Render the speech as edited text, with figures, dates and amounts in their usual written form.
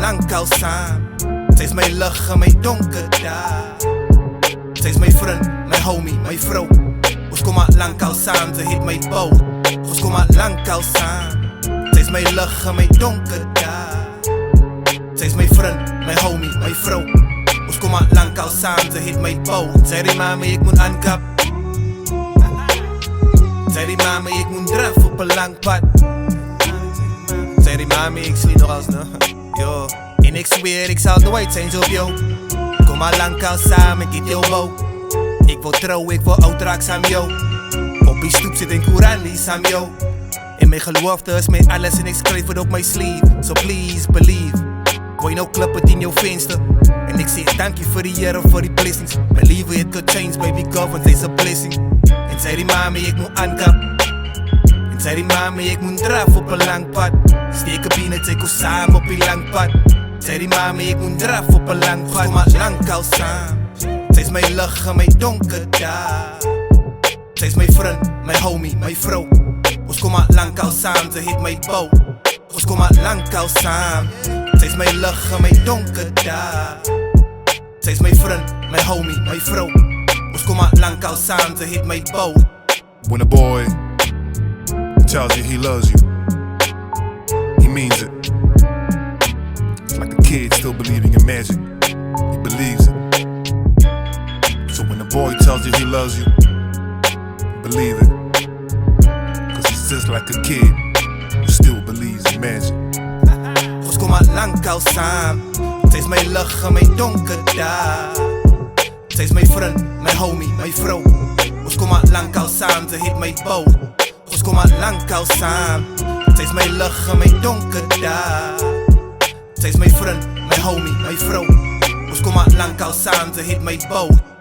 lank al saam. Sy is my lig in my donker dae. Sy is my vriend, my homie, my vrou. Ons kom al lank al saam, sy het my bou. Ons kom al lank al saam. Sy is my lig in my donker dae. Sy is my vriend, my homie, my vrou. Ons kom al lank al saam, sy het my bou. Sy die mama, ek moet aankap. Sy die mama, ek moet draf op 'n lang pad. Sy die mama, ek slie nog als, no? Yo. En ek zweer, ek sal nooit zijn op jou. Kom al lank al saam, ek het jou bou. Ek wil trou, ek wil oud raak saam jou. Op die stoep sit en Koran lees saam jou. En my geloofde is my alles en ek skryf het op my sleeve. So please believe. Gooi nou klip het in jou venster. En ek sê dankie vir die Here vir die blessings. My lewe het gechange, baby God, want sy's a blessing. En sy die mama, ek moet aankap. En sy die mama, ek moet draf op 'n lang pad. Steek 'n biene, ek kom saam op die lang pad. Sy die mama, ek moet draf op 'n lang pad. Kom al lank al saam. Sy's my lig in my donker dae. Sy's my vriend, my homie, my vrou. Ons kom al lank al saam, sy het my bou. Ons kom al lank al saam. Sy's my lig in my donker dae. Sy's my vriend, my homie, my vrou. Ons kom al lank al saam, sy het my bou. When a boy tells you he loves you, he means it. It's like a kid still believing in magic. He believes it. So when a boy tells you he loves you, believe it. Cause he's just like a kid who still believes in magic. Ons kom al lank al saam. Sy's my lig in my donker dae. Sy's my vriend, my homie, my vrou. Ons kom al lank al saam, sy het my bou. Ons kom al lank al saam. Sy's my lig in my donker dae. Sy's my vriend, my homie, my vrou. Ons kom al lank al saam, sy het my bou.